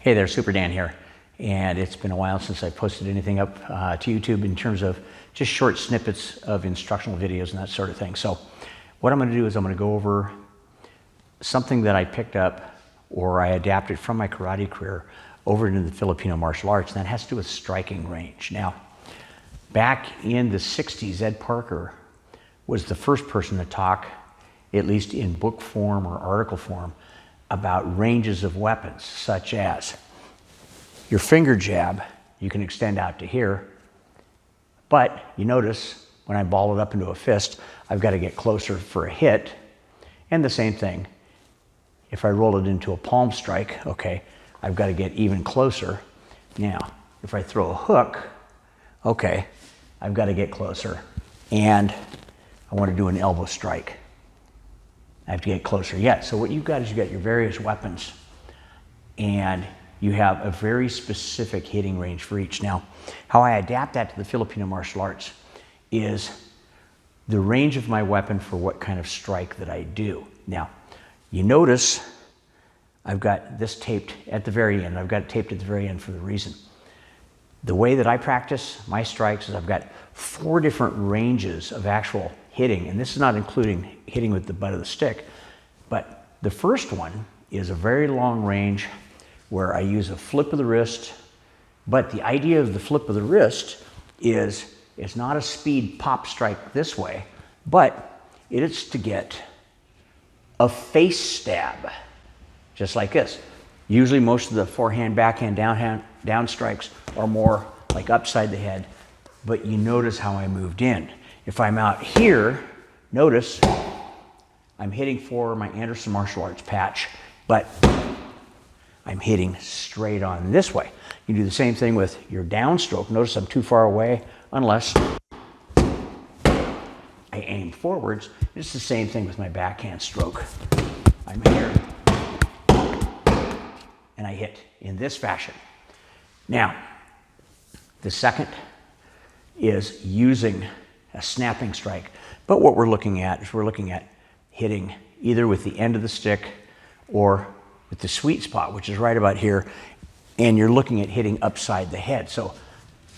Hey there, Super Dan here, and it's been a while since I posted anything up to YouTube in terms of just short snippets of instructional videos and that sort of thing. So what I'm going to do is I'm going to go over something that I picked up or I adapted from my karate career over into the Filipino martial arts, and that has to do with striking range. Now, back in the 60s, Ed Parker was the first person to talk, at least in book form or article form, about ranges of weapons, such as your finger jab, you can extend out to here, but you notice when I ball it up into a fist, I've got to get closer for a hit, and the same thing, if I roll it into a palm strike, okay, I've got to get even closer. Now, if I throw a hook, okay, I've got to get closer, and I want to do an elbow strike. I have to get closer yet. So what you've got is you've got your various weapons, and you have a very specific hitting range for each. Now, how I adapt that to the Filipino martial arts is the range of my weapon for what kind of strike that I do. Now, you notice I've got this taped at the very end. I've got it taped at the very end for the reason. The way that I practice my strikes is I've got 4 different ranges of actual hitting, and this is not including hitting with the butt of the stick, but the first one is a very long range where I use a flip of the wrist, but the idea of the flip of the wrist is it's not a speed pop strike this way, but it is to get a face stab, just like this. Usually most of the forehand, backhand, down strikes are more like upside the head, but you notice how I moved in. If I'm out here, notice I'm hitting for my Anderson martial arts patch, but I'm hitting straight on this way. You do the same thing with your downstroke. Notice I'm too far away unless I aim forwards. It's the same thing with my backhand stroke. I'm here and I hit in this fashion. Now, the second is using a snapping strike. But what we're looking at is we're looking at hitting either with the end of the stick or with the sweet spot, which is right about here, and you're looking at hitting upside the head. So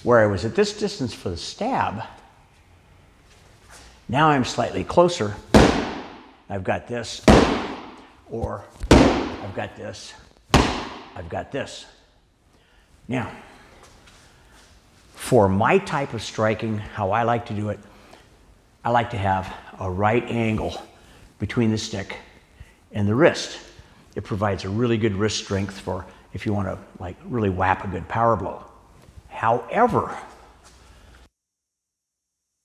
where I was at this distance for the stab, now I'm slightly closer. I've got this, or I've got this, I've got this. Now, for my type of striking, how I like to do it, I like to have a right angle between the stick and the wrist. It provides a really good wrist strength for if you want to like really whap a good power blow. However,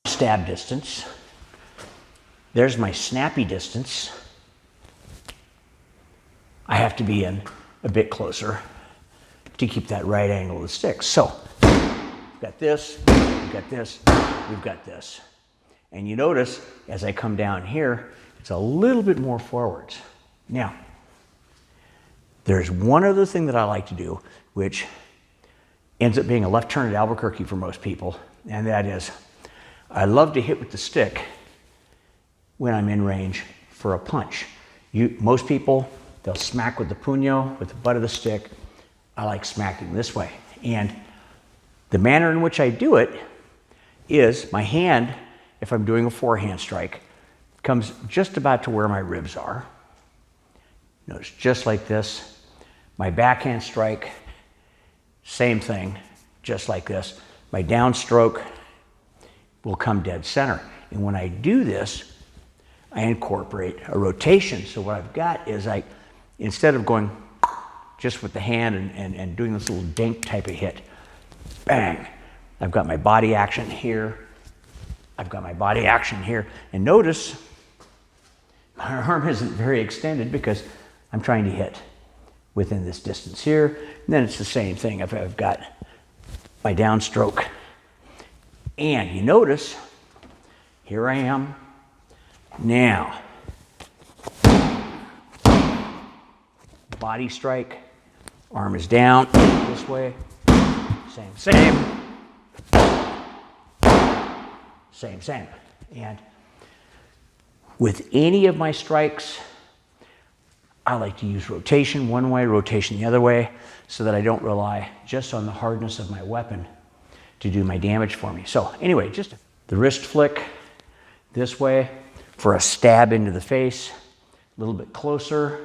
stab distance, there's my snappy distance. I have to be in a bit closer to keep that right angle of the stick. So, we've got this, we've got this, we've got this. And you notice, as I come down here, it's a little bit more forwards. Now, there's one other thing that I like to do, which ends up being a left turn at Albuquerque for most people, and that is, I love to hit with the stick when I'm in range for a punch. Most people, they'll smack with the puño, with the butt of the stick. I like smacking this way. And the manner in which I do it is my hand, if I'm doing a forehand strike, comes just about to where my ribs are. Notice just like this. My backhand strike, same thing, just like this. My downstroke will come dead center. And when I do this, I incorporate a rotation. So what I've got is instead of going just with the hand and doing this little dink type of hit, bang, I've got my body action here. I've got my body action here. And notice my arm isn't very extended because I'm trying to hit within this distance here. And then it's the same thing if I've got my downstroke. And you notice, here I am. Now, body strike, arm is down this way. Same. And with any of my strikes, I like to use rotation one way, rotation the other way, so that I don't rely just on the hardness of my weapon to do my damage for me. So anyway, just the wrist flick this way for a stab into the face, a little bit closer,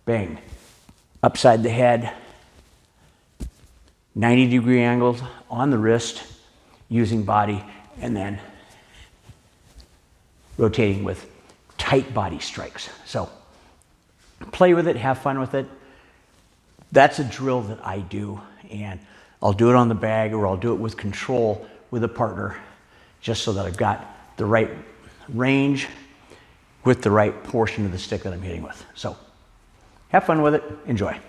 bang, upside the head, 90-degree angles on the wrist using body, and then rotating with tight body strikes. So play with it, have fun with it. That's a drill that I do, and I'll do it on the bag or I'll do it with control with a partner, just so that I've got the right range with the right portion of the stick that I'm hitting with. So have fun with it, enjoy.